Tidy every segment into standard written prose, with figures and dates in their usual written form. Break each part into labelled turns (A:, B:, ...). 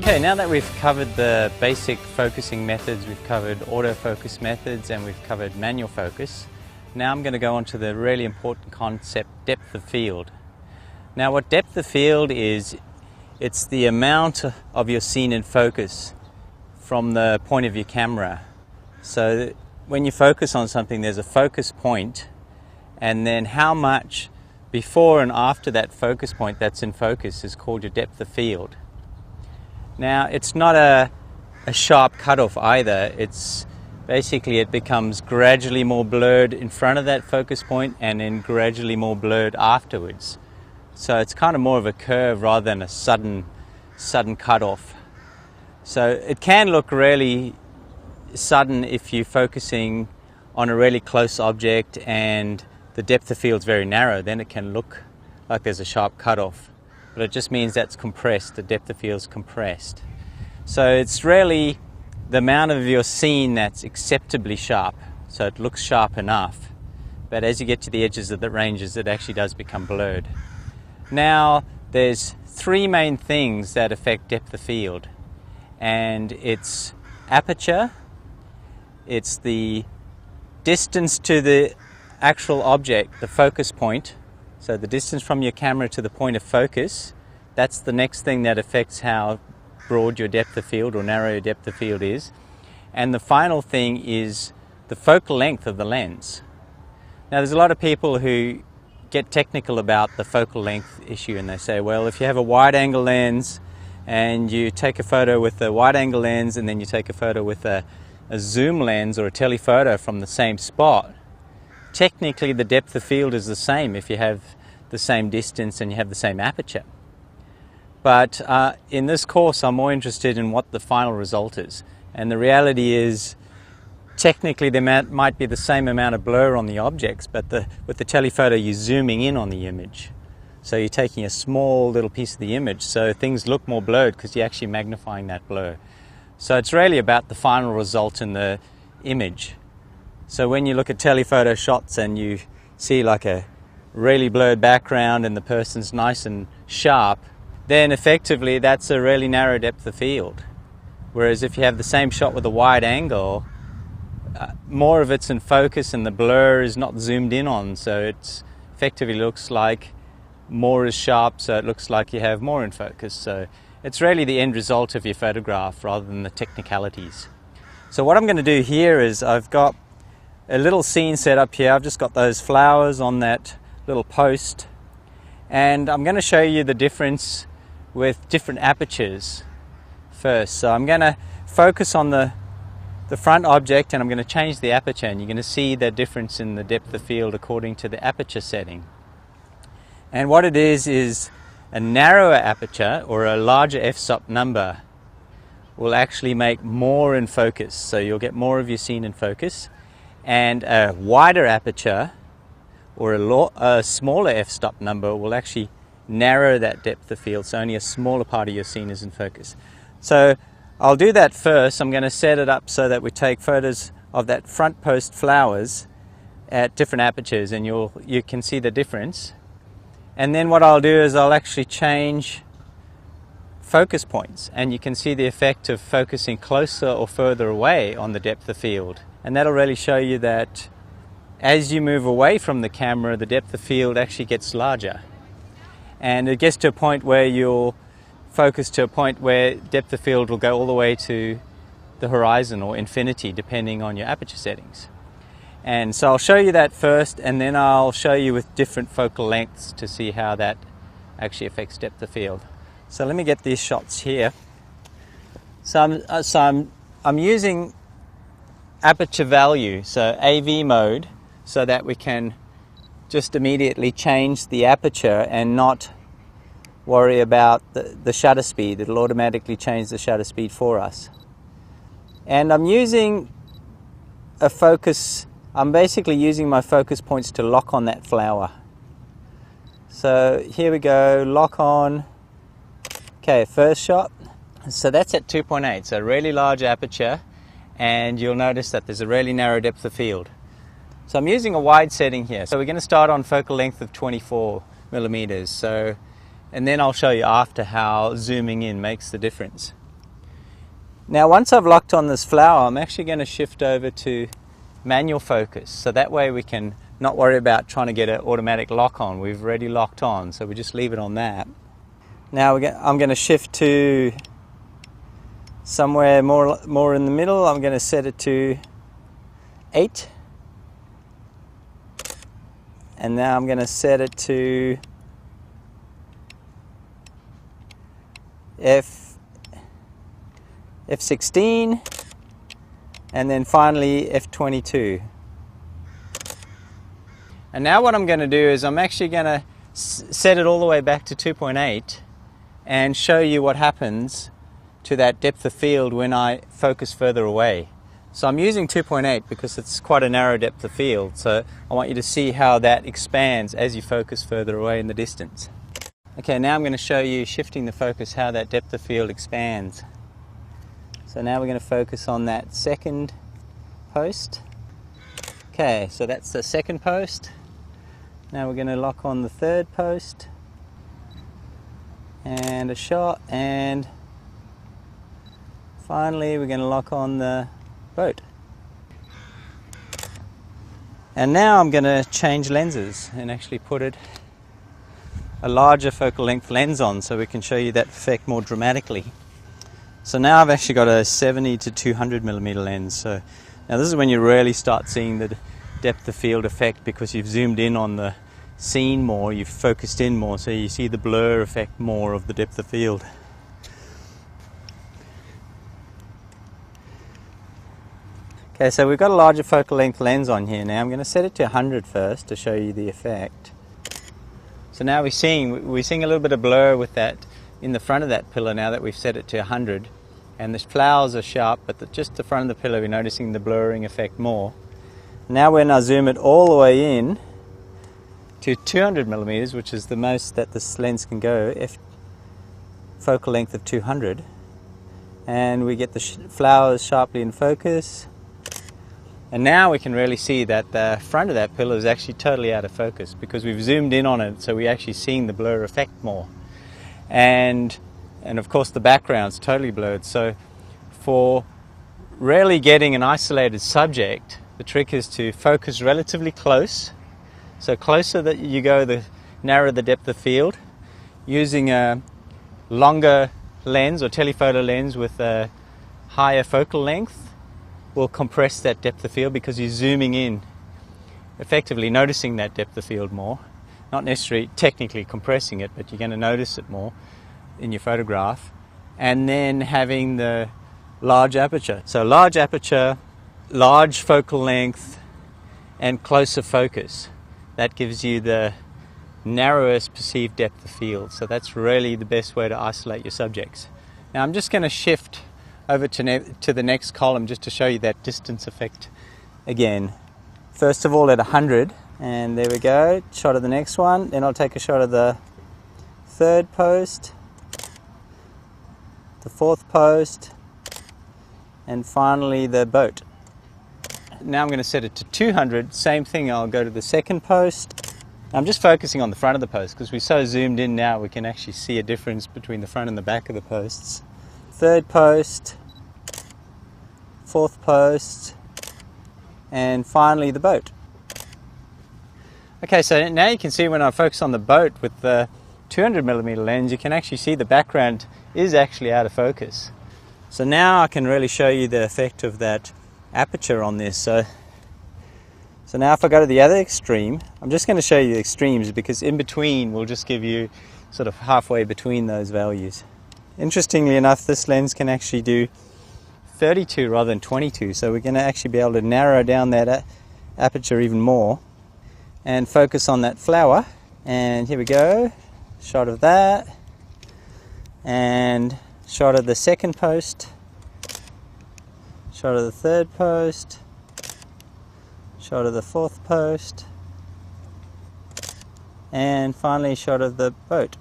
A: Okay, now that we've covered the basic focusing methods, we've covered autofocus methods, and we've covered manual focus, now I'm going to go on to the really important concept, depth of field. Now what depth of field is, it's the amount of your scene in focus from the point of your camera. So when you focus on something, there's a focus point, and then how much before and after that focus point that's in focus is called your depth of field. Now it's not a sharp cutoff either. It's basically, it becomes gradually more blurred in front of that focus point and then gradually more blurred afterwards. So it's kind of more of a curve rather than a sudden cutoff. So it can look really sudden if you're focusing on a really close object and the depth of field is very narrow. Then it can look like there's a sharp cutoff. But it just means that's compressed, the depth of field is compressed. So it's really the amount of your scene that's acceptably sharp, so it looks sharp enough. But as you get to the edges of the ranges, it actually does become blurred. Now, there's three main things that affect depth of field, and it's aperture, it's the distance to the actual object, the focus point. So the distance from your camera to the point of focus, that's the next thing that affects how broad your depth of field or narrow your depth of field is. And the final thing is the focal length of the lens. Now there's a lot of people who get technical about the focal length issue, and they say, well, if you have a wide angle lens and you take a photo with a wide angle lens and then you take a photo with a zoom lens or a telephoto from the same spot, technically the depth of field is the same if you have the same distance and you have the same aperture. But in this course I'm more interested in what the final result is. And the reality is, technically there might be the same amount of blur on the objects, but with the telephoto you're zooming in on the image. So you're taking a small little piece of the image, so things look more blurred because you're actually magnifying that blur. So it's really about the final result in the image. So when you look at telephoto shots and you see like a really blurred background and the person's nice and sharp, then effectively that's a really narrow depth of field. Whereas if you have the same shot with a wide angle, more of it's in focus and the blur is not zoomed in on, so it effectively looks like more is sharp, so it looks like you have more in focus. So it's really the end result of your photograph rather than the technicalities. So what I'm going to do here is I've got a little scene set up here. I've just got those flowers on that little post, and I'm going to show you the difference with different apertures first. So I'm going to focus on the front object and I'm going to change the aperture, and you're going to see the difference in the depth of field according to the aperture setting. And what it is a narrower aperture or a larger f-stop number will actually make more in focus, so you'll get more of your scene in focus. And a wider aperture or a smaller f-stop number will actually narrow that depth of field, so only a smaller part of your scene is in focus. So I'll do that first. I'm going to set it up so that we take photos of that front post flowers at different apertures, and you can see the difference. And then what I'll do is I'll actually change focus points, and you can see the effect of focusing closer or further away on the depth of field. And that'll really show you that as you move away from the camera, the depth of field actually gets larger. And it gets to a point where you'll focus to a point where depth of field will go all the way to the horizon or infinity, depending on your aperture settings. And so I'll show you that first, and then I'll show you with different focal lengths to see how that actually affects depth of field. So let me get these shots here. So I'm using aperture value, so AV mode, so that we can just immediately change the aperture and not worry about the shutter speed. It'll automatically change the shutter speed for us. And I'm using a focus, I'm basically using my focus points to lock on that flower. So here we go, lock on. Okay, first shot. So that's at 2.8, so really large aperture, and you'll notice that there's a really narrow depth of field. So I'm using a wide setting here. So we're going to start on focal length of 24 millimeters. And then I'll show you after how zooming in makes the difference. Now once I've locked on this flower, I'm actually going to shift over to manual focus, so that way we can not worry about trying to get an automatic lock on. We've already locked on, so we just leave it on that. Now I'm going to shift to somewhere more in the middle. I'm going to set it to 8, and now I'm going to set it to F16, and then finally F22. And now what I'm going to do is I'm actually going to set it all the way back to 2.8 and show you what happens to that depth of field when I focus further away. So I'm using 2.8 because it's quite a narrow depth of field, so I want you to see how that expands as you focus further away in the distance. Okay, now I'm going to show you, shifting the focus, how that depth of field expands. So now we're going to focus on that second post. Okay, so that's the second post. Now we're going to lock on the third post and a shot, and finally we're going to lock on the boat. And now I'm going to change lenses and actually put a larger focal length lens on so we can show you that effect more dramatically. So now I've actually got a 70 to 200 millimeter lens. So now this is when you really start seeing the depth of field effect, because you've zoomed in on the scene more, you've focused in more, so you see the blur effect more of the depth of field. Okay, so we've got a larger focal length lens on here now. I'm going to set it to 100 first to show you the effect. So now we're seeing a little bit of blur with that in the front of that pillar now that we've set it to 100, and the flowers are sharp, but just the front of the pillar we're noticing the blurring effect more. Now when I zoom it all the way in to 200 millimeters, which is the most that this lens can go, focal length of 200, and we get the flowers sharply in focus, and now we can really see that the front of that pillar is actually totally out of focus because we've zoomed in on it, so we're actually seeing the blur effect more. And of course the background's totally blurred. So for really getting an isolated subject, the trick is to focus relatively close. So closer that you go, the narrower the depth of field. Using a longer lens or telephoto lens with a higher focal length will compress that depth of field because you're zooming in, effectively noticing that depth of field more. Not necessarily technically compressing it, but you're going to notice it more in your photograph. And then having the large aperture. So large aperture, large focal length, and closer focus. That gives you the narrowest perceived depth of field. So that's really the best way to isolate your subjects. Now I'm just going to shift over to the next column just to show you that distance effect again. First of all at 100, and there we go, shot of the next one. Then I'll take a shot of the third post, the fourth post, and finally the boat. Now I'm going to set it to 200, same thing, I'll go to the second post. I'm just focusing on the front of the post because we're so zoomed in now we can actually see a difference between the front and the back of the posts. Third post, fourth post, and finally the boat. Okay, so now you can see when I focus on the boat with the 200mm lens, you can actually see the background is actually out of focus. So now I can really show you the effect of that aperture on this. So now if I go to the other extreme, I'm just going to show you the extremes because in between will just give you sort of halfway between those values. Interestingly enough, this lens can actually do 32 rather than 22, so we're going to actually be able to narrow down that aperture even more and focus on that flower. And here we go, shot of that, and shot of the second post, shot of the third post, shot of the fourth post, and finally shot of the boat.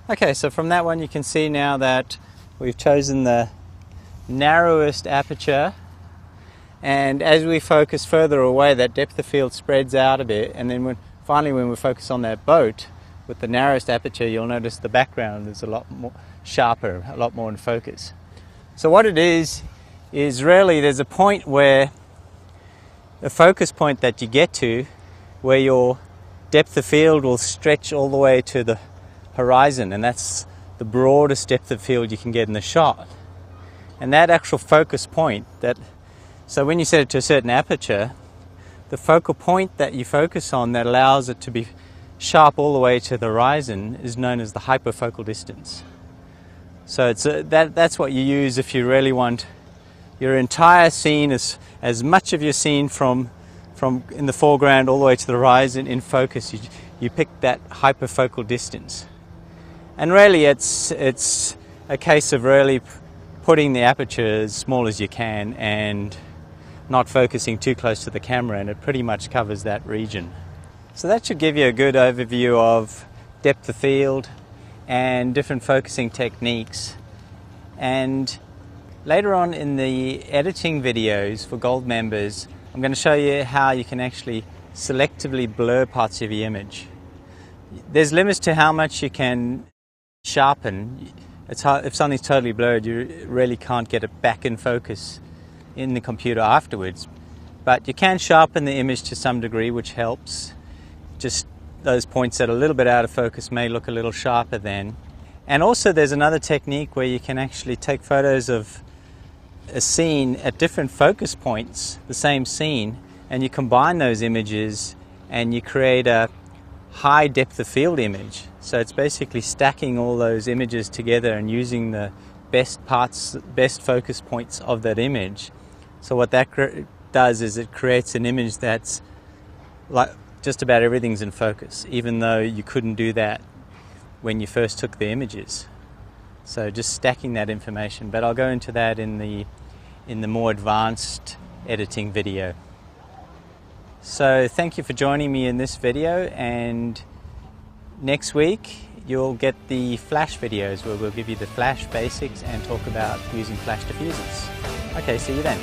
A: Okay, so from that one you can see now that we've chosen the narrowest aperture, and as we focus further away that depth of field spreads out a bit, and then finally when we focus on that boat with the narrowest aperture, you'll notice the background is a lot more, sharper, a lot more in focus. So what it is really there's a point where, a focus point that you get to, where your depth of field will stretch all the way to the horizon, and that's the broadest depth of field you can get in the shot. And that actual focus point, so when you set it to a certain aperture, the focal point that you focus on that allows it to be sharp all the way to the horizon is known as the hyperfocal distance. So that's what you use if you really want your entire scene, as much of your scene from in the foreground all the way to the horizon in focus. You pick that hyperfocal distance. And really it's a case of really putting the aperture as small as you can and not focusing too close to the camera, and it pretty much covers that region. So that should give you a good overview of depth of field and different focusing techniques. And later on in the editing videos for Gold members, I'm going to show you how you can actually selectively blur parts of your image. There's limits to how much you can sharpen. It's hard, if something's totally blurred, you really can't get it back in focus in the computer afterwards. But you can sharpen the image to some degree, which helps. Just those points that are a little bit out of focus may look a little sharper then. And also there's another technique where you can actually take photos of a scene at different focus points, the same scene, and you combine those images and you create a high depth of field image. So it's basically stacking all those images together and using the best focus points of that image. So what that does is it creates an image that's like just about everything's in focus, even though you couldn't do that when you first took the images. So just stacking that information, but I'll go into that in the more advanced editing video. So thank you for joining me in this video, and next week you'll get the flash videos where we'll give you the flash basics and talk about using flash diffusers. Okay, see you then.